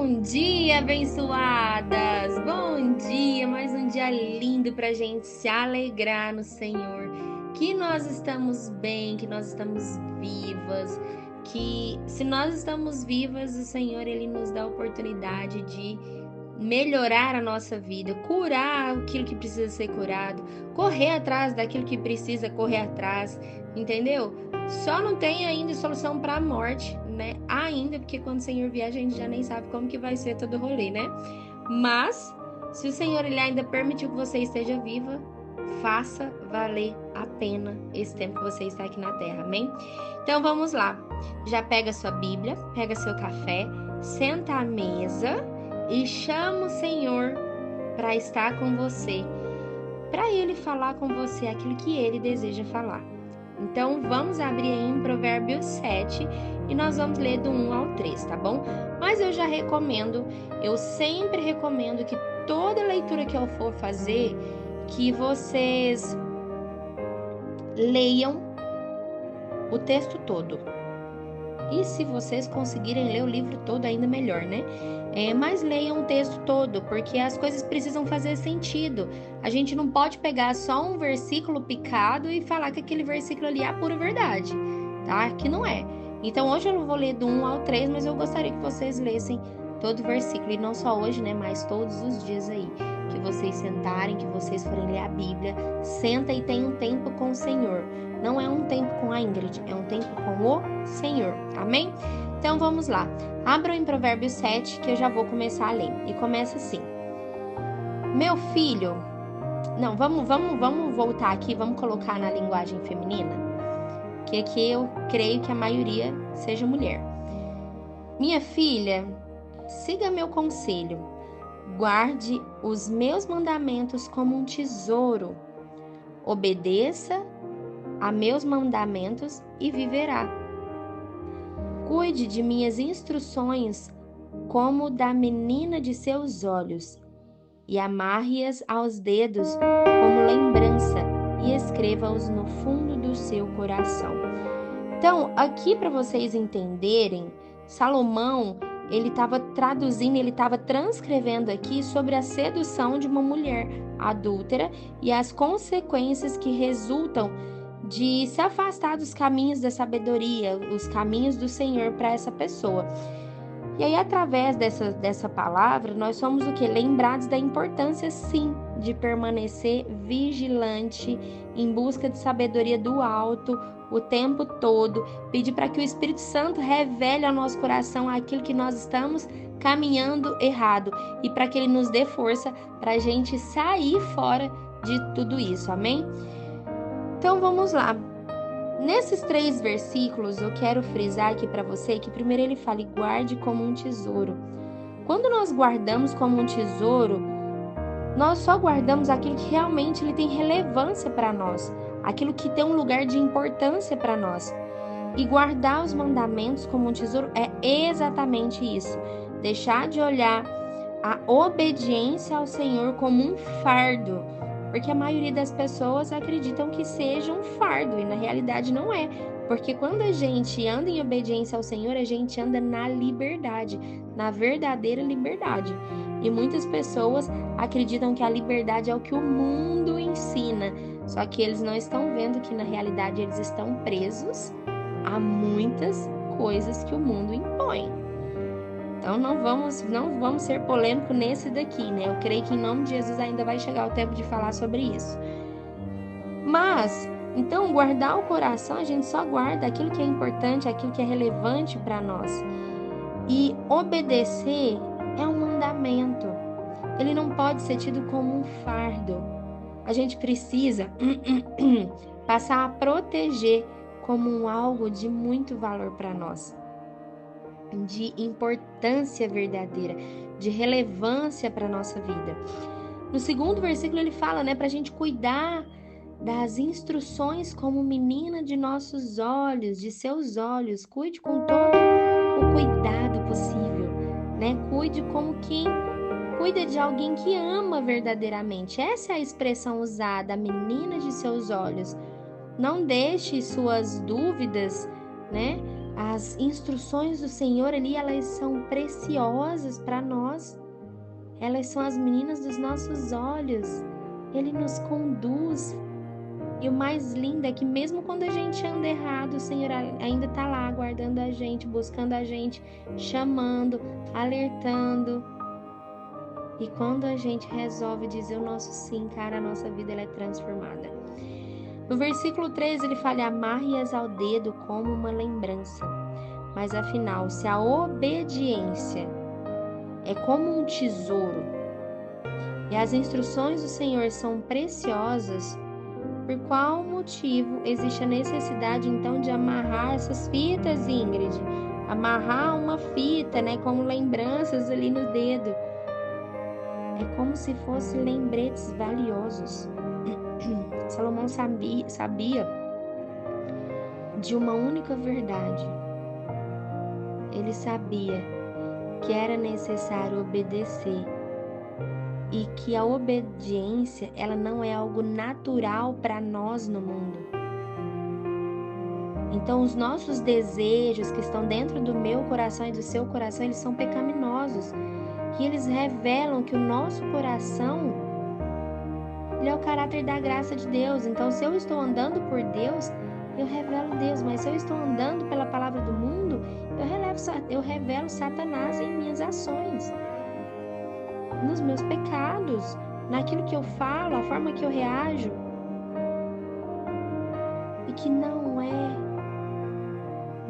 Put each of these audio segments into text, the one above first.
Bom dia, abençoadas! Bom dia, mais um dia lindo para gente se alegrar no Senhor. Que nós estamos bem, que nós estamos vivas, que se nós estamos vivas, o Senhor Ele nos dá a oportunidade de melhorar a nossa vida, curar aquilo que precisa ser curado, correr atrás daquilo que precisa correr atrás, entendeu? Só não tem ainda solução para a morte, né? Ainda, porque quando o Senhor vier, a gente já nem sabe como que vai ser todo o rolê, né? Mas, se o Senhor ele ainda permitiu que você esteja viva, faça valer a pena esse tempo que você está aqui na Terra, amém? Então vamos lá. Já pega sua Bíblia, pega seu café, senta à mesa e chama o Senhor para estar com você, para Ele falar com você aquilo que Ele deseja falar. Então, vamos abrir aí em Provérbios 7 e nós vamos ler do 1 ao 3, tá bom? Mas eu já recomendo, eu sempre recomendo que toda leitura que eu for fazer, que vocês leiam o texto todo. E se vocês conseguirem ler o livro todo, ainda melhor, né? Mas leiam o texto todo, porque as coisas precisam fazer sentido. A gente não pode pegar só um versículo picado e falar que aquele versículo ali é a pura verdade, tá? Que não é. Então, hoje eu não vou ler do 1 ao 3, mas eu gostaria que vocês lessem todo o versículo. E não só hoje, né? Mas todos os dias aí. Que vocês sentarem, que vocês forem ler a Bíblia. Senta e tenha um tempo com o Senhor. Não é um tempo com a Ingrid, é um tempo com o Senhor. Amém? Então, vamos lá. Abram em Provérbios 7, que eu já vou começar a ler. E começa assim. Meu filho... Não, vamos voltar aqui, vamos colocar na linguagem feminina, que aqui eu creio que a maioria seja mulher. Minha filha, siga meu conselho. Guarde os meus mandamentos como um tesouro. Obedeça a meus mandamentos e viverá. Cuide de minhas instruções como da menina de seus olhos, e amarre-as aos dedos como lembrança, e escreva-os no fundo do seu coração. Então, aqui para vocês entenderem, Salomão, ele estava traduzindo, ele estava transcrevendo aqui sobre a sedução de uma mulher adúltera e as consequências que resultam de se afastar dos caminhos da sabedoria, os caminhos do Senhor para essa pessoa. E aí, através dessa palavra, nós somos o quê? Lembrados da importância, sim, de permanecer vigilante, em busca de sabedoria do alto, o tempo todo, pedir para que o Espírito Santo revele ao nosso coração aquilo que nós estamos caminhando errado e para que Ele nos dê força para a gente sair fora de tudo isso, amém? Então, vamos lá. Nesses 3 versículos, eu quero frisar aqui para você que primeiro ele fala, guarde como um tesouro. Quando nós guardamos como um tesouro, nós só guardamos aquilo que realmente ele tem relevância para nós, aquilo que tem um lugar de importância para nós. E guardar os mandamentos como um tesouro é exatamente isso. Deixar de olhar a obediência ao Senhor como um fardo, porque a maioria das pessoas acreditam que seja um fardo, e na realidade não é. Porque quando a gente anda em obediência ao Senhor, a gente anda na liberdade, na verdadeira liberdade. E muitas pessoas acreditam que a liberdade é o que o mundo ensina, só que eles não estão vendo que na realidade eles estão presos a muitas coisas que o mundo impõe. Então não vamos ser polêmicos nesse daqui, né? Eu creio que em nome de Jesus ainda vai chegar o tempo de falar sobre isso. Mas, então, guardar o coração, a gente só guarda aquilo que é importante, aquilo que é relevante para nós. E obedecer é um mandamento. Ele não pode ser tido como um fardo. A gente precisa passar a proteger como algo de muito valor para nós, de importância verdadeira, de relevância para a nossa vida. No 2º versículo ele fala, né, para a gente cuidar das instruções como menina de nossos olhos, de seus olhos. Cuide com todo o cuidado possível, né? Cuide como quem cuida de alguém que ama verdadeiramente. Essa é a expressão usada, a menina de seus olhos. Não deixe suas dúvidas, né, As instruções do Senhor ali, elas são preciosas para nós. Elas são as meninas dos nossos olhos. Ele nos conduz. E o mais lindo é que mesmo quando a gente anda errado, o Senhor ainda está lá, aguardando a gente, buscando a gente, chamando, alertando. E quando a gente resolve dizer o nosso sim, cara, a nossa vida ela é transformada. No versículo 13 ele fala: amarre-as ao dedo como uma lembrança. Mas afinal, se a obediência é como um tesouro e as instruções do Senhor são preciosas, por qual motivo existe a necessidade então de amarrar essas fitas, Ingrid? Amarrar uma fita, né, como lembranças ali no dedo. É como se fossem lembretes valiosos. Salomão sabia de uma única verdade. Ele sabia que era necessário obedecer e que a obediência ela não é algo natural para nós no mundo. Então, os nossos desejos que estão dentro do meu coração e do seu coração, eles são pecaminosos. E eles revelam que o nosso coração ele é o caráter da graça de Deus. Então, se eu estou andando por Deus, eu revelo Deus. Mas se eu estou andando pela palavra do mundo, eu revelo Satanás em minhas ações, nos meus pecados, naquilo que eu falo, a forma que eu reajo. E que não é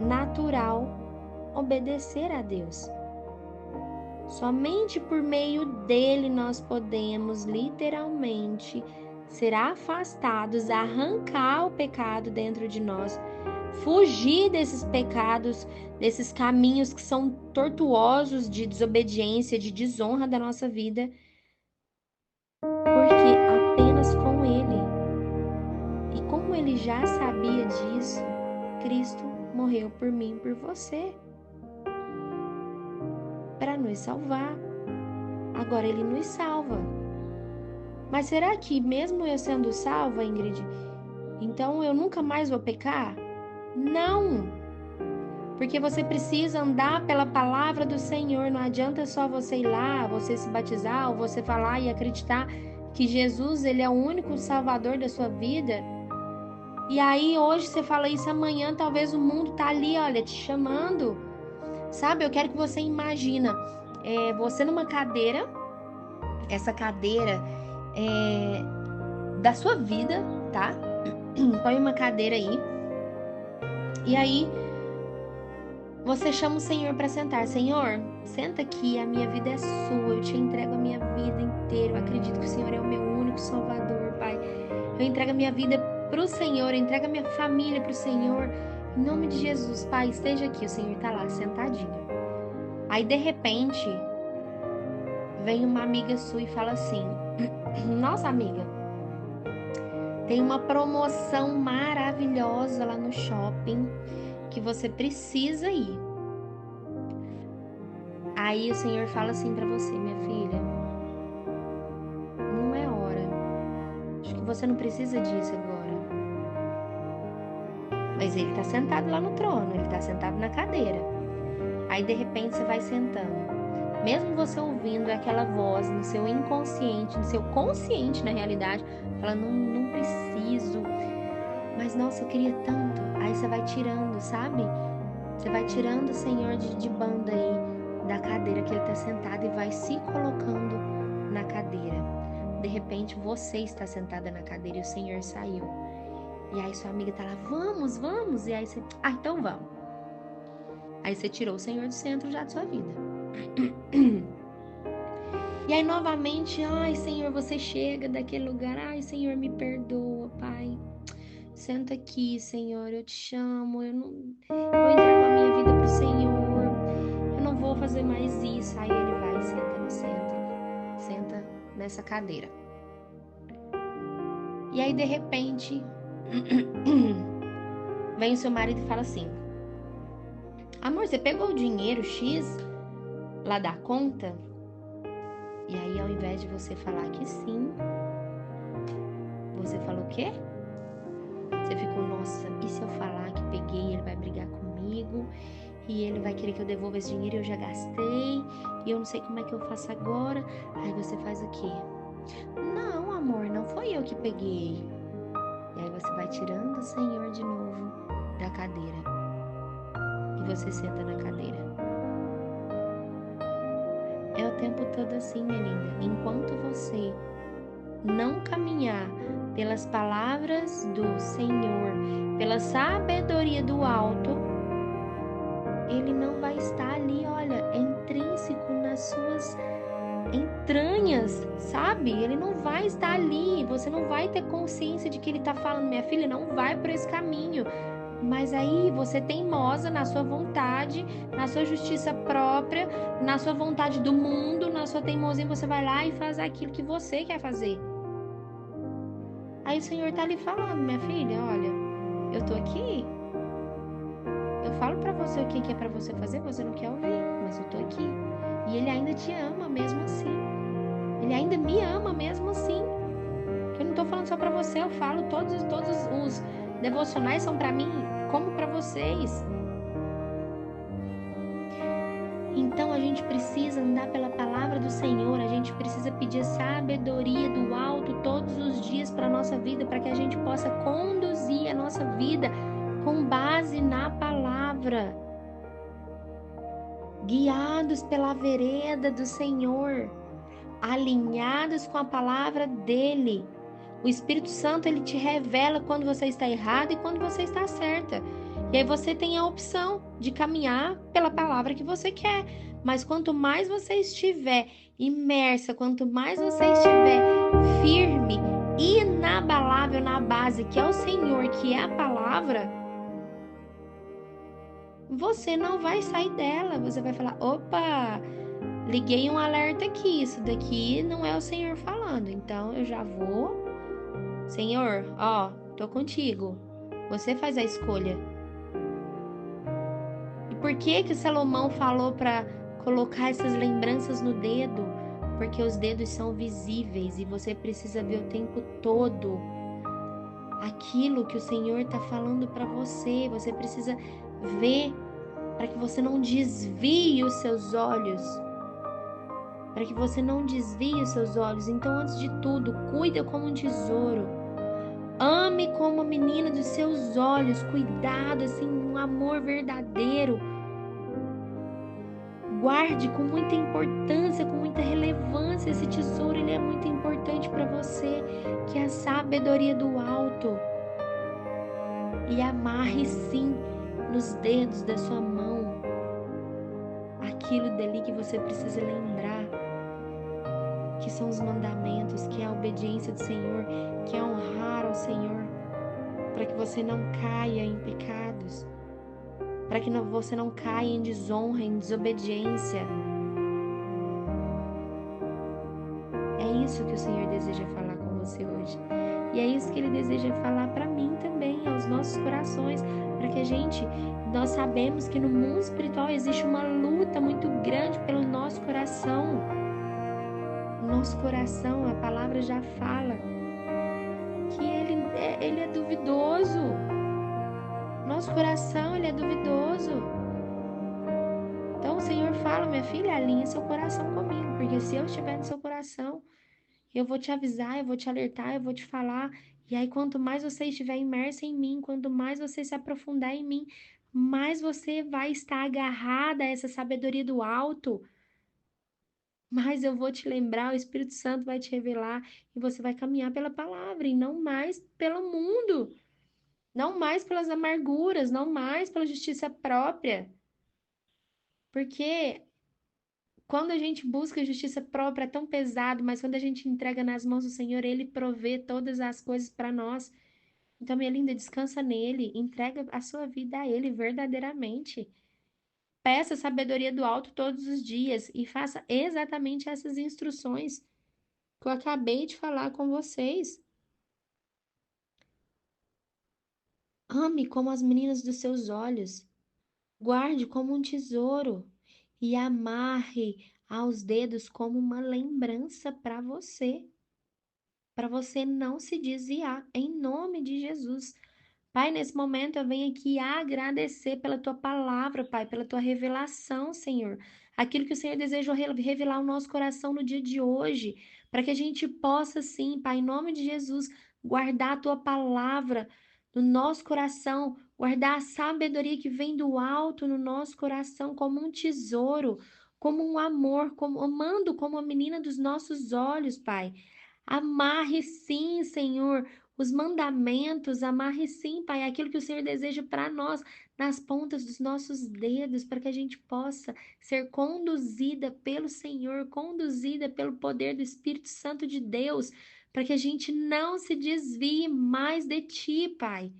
natural obedecer a Deus. Somente por meio dele nós podemos literalmente ser afastados, arrancar o pecado dentro de nós, fugir desses pecados, desses caminhos que são tortuosos de desobediência, de desonra da nossa vida, porque apenas com ele. E como ele já sabia disso, Cristo morreu por mim e por você, para nos salvar. Agora ele nos salva. Mas será que mesmo eu sendo salva, Ingrid, então eu nunca mais vou pecar? Não! Porque você precisa andar pela palavra do Senhor. Não adianta só você ir lá, você se batizar, ou você falar e acreditar que Jesus ele é o único salvador da sua vida. E aí hoje você fala isso, amanhã talvez o mundo tá ali, olha, te chamando. Sabe, eu quero que você imagina você numa cadeira, essa cadeira da sua vida, tá? Põe uma cadeira aí. E aí você chama o Senhor para sentar. Senhor, senta aqui, a minha vida é sua, eu te entrego a minha vida inteira. Eu acredito que o Senhor é o meu único Salvador, Pai. Eu entrego a minha vida pro Senhor, eu entrego a minha família pro Senhor. Em nome de Jesus, Pai, esteja aqui. O Senhor tá lá, sentadinho. Aí, de repente, vem uma amiga sua e fala assim: nossa, amiga, tem uma promoção maravilhosa lá no shopping que você precisa ir. Aí o Senhor fala assim pra você: minha filha, não é hora. Acho que você não precisa disso agora. Mas ele tá sentado lá no trono, ele tá sentado na cadeira. Aí de repente você vai sentando. Mesmo você ouvindo aquela voz no seu inconsciente, no seu consciente na realidade, falando, não preciso. Mas nossa, eu queria tanto. Aí você vai tirando, sabe? Você vai tirando o Senhor de banda aí da cadeira que ele tá sentado e vai se colocando na cadeira. De repente você está sentada na cadeira e o Senhor saiu. E aí sua amiga tá lá, vamos, vamos. E aí você, então vamos. Aí você tirou o Senhor do centro já de sua vida. E aí novamente, ai Senhor, você chega daquele lugar, ai Senhor, me perdoa, Pai. Senta aqui, Senhor, eu te chamo, eu entrego a minha vida pro Senhor, eu não vou fazer mais isso. Aí ele vai e senta no centro, senta nessa cadeira. E aí de repente, vem o seu marido e fala assim: amor, você pegou o dinheiro X lá da conta? E aí ao invés de você falar que sim, você falou o quê? Você ficou, nossa, e se eu falar que peguei, ele vai brigar comigo? comigo e ele vai querer que eu devolva esse dinheiro e eu já gastei e eu não sei como é que eu faço agora. Aí você faz o quê? Não, amor, não foi eu que peguei. E aí você vai tirando o Senhor de novo da cadeira e você senta na cadeira. É o tempo todo assim, minha linda. Enquanto você não caminhar pelas palavras do Senhor, pela sabedoria do alto, ele não vai estar ali, olha, é intrínseco nas suas entranhas, sabe? Ele não vai estar ali, você não vai ter consciência de que ele está falando, minha filha, não vai por esse caminho. Mas aí você teimosa na sua vontade, na sua justiça própria, na sua vontade do mundo, na sua teimosia, você vai lá e faz aquilo que você quer fazer. Aí o Senhor tá ali falando, minha filha, olha, eu tô aqui. Eu falo pra você o que é pra você fazer, você não quer ouvir, mas eu tô aqui. E ele ainda te ama mesmo assim. Ele ainda me ama mesmo assim. Eu não tô falando só pra você, eu falo todos os devocionais são pra mim, como pra vocês. Então a gente precisa andar pela palavra do Senhor, a gente precisa pedir sabedoria do alto todos os dias para a nossa vida, para que a gente possa conduzir a nossa vida com base na palavra, guiados pela vereda do Senhor, alinhados com a palavra dele. O Espírito Santo, ele te revela quando você está errado e quando você está certa. E aí você tem a opção de caminhar pela palavra que você quer. Mas quanto mais você estiver imersa, quanto mais você estiver firme, inabalável na base que é o Senhor, que é a palavra, você não vai sair dela. Você vai falar: opa, liguei um alerta aqui. Isso daqui não é o Senhor falando. Então eu já vou. Senhor, ó, tô contigo. Você faz a escolha. E por que que Salomão falou para colocar essas lembranças no dedo? Porque os dedos são visíveis e você precisa ver o tempo todo aquilo que o Senhor está falando para você. Você precisa ver para que você não desvie os seus olhos. Para que você não desvie os seus olhos. Então, antes de tudo, cuida como um tesouro. Ame como a menina dos seus olhos, cuidado, assim, um amor verdadeiro. Guarde com muita importância, com muita relevância. Esse tesouro, ele é muito importante para você, que é a sabedoria do alto. E amarre sim nos dedos da sua mão aquilo dali que você precisa lembrar, que são os mandamentos, que é a obediência do Senhor, que é honrar ao Senhor, para que você não caia em pecados, para que você não caia em desonra, em desobediência. É isso que o Senhor deseja falar com você hoje. E é isso que Ele deseja falar para mim também, aos nossos corações, para que nós sabemos que no mundo espiritual existe uma luta muito grande pelo nosso coração. O nosso coração, a palavra já fala que ele é duvidoso. Nosso coração, ele é duvidoso. Então o Senhor fala, minha filha, alinha seu coração comigo, porque se eu estiver no seu coração, eu vou te avisar, eu vou te alertar, eu vou te falar. E aí, quanto mais você estiver imersa em mim, quanto mais você se aprofundar em mim, mais você vai estar agarrada a essa sabedoria do alto. Mais eu vou te lembrar, o Espírito Santo vai te revelar e você vai caminhar pela palavra e não mais pelo mundo. Não mais pelas amarguras, não mais pela justiça própria. Porque quando a gente busca a justiça própria é tão pesado, mas quando a gente entrega nas mãos do Senhor, Ele provê todas as coisas para nós. Então, minha linda, descansa nele, entrega a sua vida a Ele verdadeiramente. Peça sabedoria do alto todos os dias e faça exatamente essas instruções que eu acabei de falar com vocês. Ame como as meninas dos seus olhos. Guarde como um tesouro e amarre aos dedos como uma lembrança para você não se desviar, em nome de Jesus. Pai, nesse momento eu venho aqui agradecer pela tua palavra, Pai, pela tua revelação, Senhor. Aquilo que o Senhor deseja revelar ao nosso coração no dia de hoje, para que a gente possa, sim, Pai, em nome de Jesus, guardar a tua palavra no nosso coração, guardar a sabedoria que vem do alto no nosso coração como um tesouro, como um amor, como amando como a menina dos nossos olhos, Pai. Amarre sim, Senhor, os mandamentos, amarre sim, Pai, aquilo que o Senhor deseja para nós, nas pontas dos nossos dedos, para que a gente possa ser conduzida pelo Senhor, conduzida pelo poder do Espírito Santo de Deus, para que a gente não se desvie mais de Ti, Pai,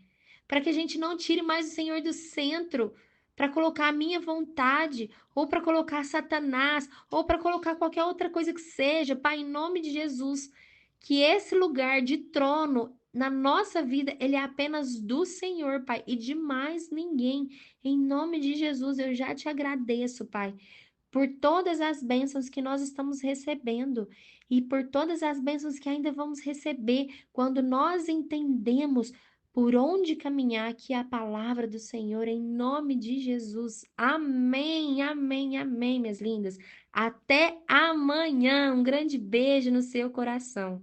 para que a gente não tire mais o Senhor do centro, para colocar a minha vontade, ou para colocar Satanás, ou para colocar qualquer outra coisa que seja, Pai, em nome de Jesus, que esse lugar de trono na nossa vida, ele é apenas do Senhor, Pai, e de mais ninguém. Em nome de Jesus, eu já te agradeço, Pai, por todas as bênçãos que nós estamos recebendo e por todas as bênçãos que ainda vamos receber quando nós entendemos por onde caminhar, que é a palavra do Senhor, em nome de Jesus. Amém, amém, amém, minhas lindas. Até amanhã. Um grande beijo no seu coração.